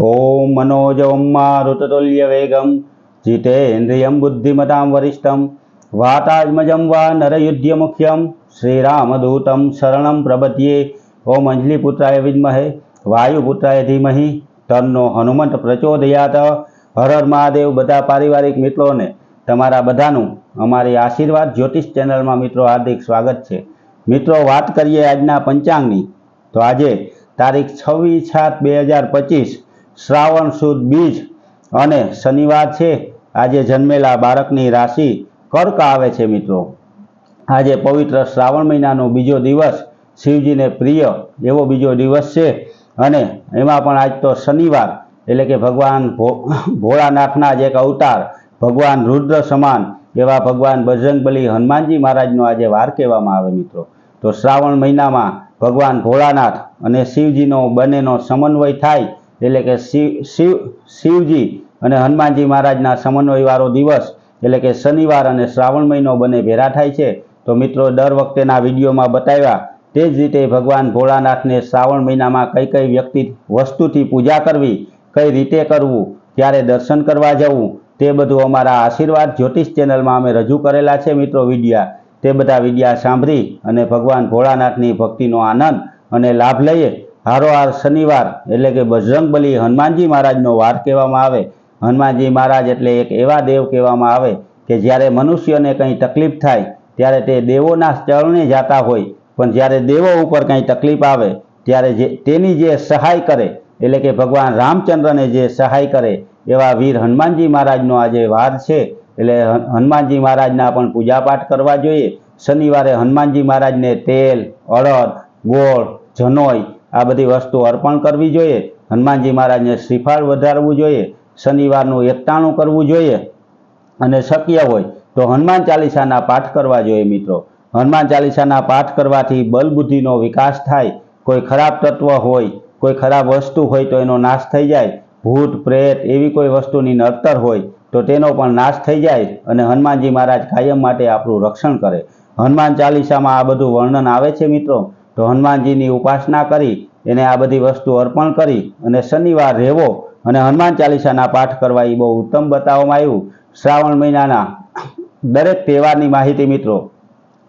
ओम मनोजवं मारुततुल्यवेगं जितेन्द्रियं बुद्धिमतां वरिष्ठं वातात्मजं वा नरयुध्यमुख्यं श्रीरामदूतं शरणं प्रपद्ये। ओम अंजलिपुत्राय विद्महे वायुपुत्राय धीमहि तन्नो हनुमंत प्रचोदयात्। हर हर महादेव। बधा पारिवारिक मित्रों ने तमारा बधानु अमारी आशीर्वाद ज्योतिष चैनल में मित्रों हार्दिक स्वागत है। मित्रों बात करिए आजना पंचांगनी तो आज तारीख 26/7/2025 श्रावण सुद बीज अने शनिवार है। आज जन्मेला बाळकनी राशि कर्क आवे छे। मित्रों आज पवित्र श्रावण महीनानो बीजो दिवस शिवजी ने प्रिय एवो बीजो दिवस है। अने एमां पण आज तो शनिवार एटले के भगवान भोळानाथना ज एक अवतार भगवान रुद्र समान एवा भगवान बजरंगबली हनुमानजी महाराजनो आज वार कहेवामां आवे। मित्रों तो श्रावण महीना में भगवान भोळानाथ अने शिवजीनो बनेनो समन्वय थाय एटले के शिवजी अने हनुमानजी महाराजना समन्वयवाळो दिवस एटले के शनिवार अने श्रावण महीनो बने भेरा थाय छे। तो मित्रों दर वखतेना विडियोमां बताव्या ते ज रीते भगवान भोळानाथ ने श्रावण महीना में कई कई व्यक्ति वस्तुथी पूजा करवी, कई रीते करवू, त्यारे दर्शन करवा जवुं, ते बधुं अमारा आशीर्वाद ज्योतिष चेनल में अमे रजू करेला छे। मित्रों विडिया ते बधा विडिया सांभळी अने भगवान भोळानाथनी भक्तिनो आनंद अने लाभ लईए। हारोहार शनिवार एटले के बजरंगबली हनुमानजी महाराजनो वार कहेवामां आवे। हनुमानजी महाराज एटले एक एवा देव कहेवामां आवे के ज्यारे मनुष्यने कंई तकलीफ थाय त्यारे ते देवोना चरणे जाता होय, पण ज्यारे देवो उपर कंई तकलीफ आवे त्यारे तेनी जे सहाय करे एटले के भगवान रामचंद्रने जे सहाय करे एवा वीर हनुमानजी महाराजनो आजे वार छे। एटले हनुमानजी महाराजना पण पूजापाठ करवा जोईए। शनिवारे हनुमानजी महाराजने तेल, अड़द, गोळ, जनोई आ बधी वस्तु अर्पण करवी जोईए। हनुमानजी महाराजने श्रीफळ वधारवुं जोईए। शनिवारनुं एकटाणुं करवुं जोईए अने शक्य होय तो हनुमान चालीसाना पाठ करवा जोईए। मित्रों हनुमान चालीसाना पाठ करवाथी बल बुद्धिनो विकास थाय। कोई खराब तत्व होय, कोई खराब वस्तु होय तो एनो नाश थई जाय। भूत प्रेत एवी कोई वस्तुनी नड़तर होय तो तेनो पण नाश थई जाय अने हनुमानजी महाराज कायम माटे आपणुं रक्षण करे। हनुमान चालीसामां आ बधुं वर्णन आवे छे। मित्रों तो हनुमानजीनी उपासना करी एने आ बधी वस्तु अर्पण करी अने शनिवार रहेवो अने हनुमान चालीसाना पाठ करवा ए बहु उत्तम बताववामां आव्युं। श्रावण महीनाना दरेक तहेवारनी माहिती मित्रों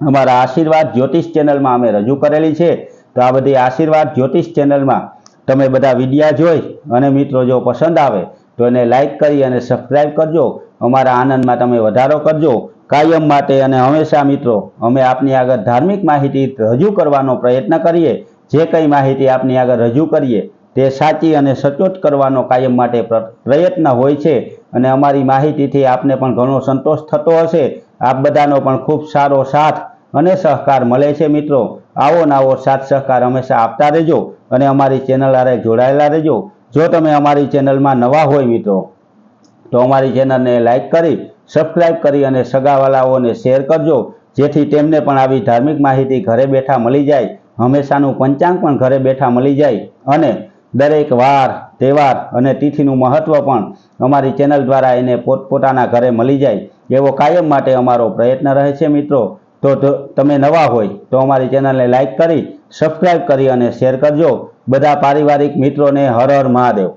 अमारा आशीर्वाद ज्योतिष चेनल में अमे रजू करेली छे। तो आ बधी आशीर्वाद ज्योतिष चेनल में तमे बधा विडिया जोई अने मित्रों जो पसंद आवे तो एने लाइक करी अने सब्सक्राइब करजो। अमारा आनंद में तमे वधारो करजो कायम माटे। अने हमेशा मित्रों अमे आपनी आगळ धार्मिक माहिती रजू करवानो प्रयत्न करीए। जे कई माहिती आपनी आगळ रजू करीए ते साची अने सचोट करवानो कायम माटे प्रयत्न होय छे। अने अमारी माहितीथी आपने पण घणो संतोष थतो हशे। आप बधानो पण खूब सारो साथ अने सहकार मळे छे। मित्रों आवो नवो साथ सहकार हमेशा आपता रहेजो अने अमारी चेनल हारे जोडायेला रहेजो। जो तमे अमारी चेनल में नवा होय मित्रों तो अमारी चेनल ने लाइक करी सब्सक्राइब करी अने सगावालाओने शेर करजो जेथी तेमने पण आवी धार्मिक माहिती घरे बैठा मळी जाय। हमेशानुं पंचांग पण घरे बैठा मळी जाय अने दरेक वार तहेवार अने तिथिनुं महत्व पण अमारी चेनल द्वारा एने पोतपोताना घरे मळी जाय एवो कायम माटे अमारो प्रयत्न रहे छे। मित्रों तो तमे नवा होय तो अमारी चेनल ने लाइक करी सब्सक्राइब करी अने शेर करजो। बधा पारिवारिक मित्रों ने हर हर महादेव।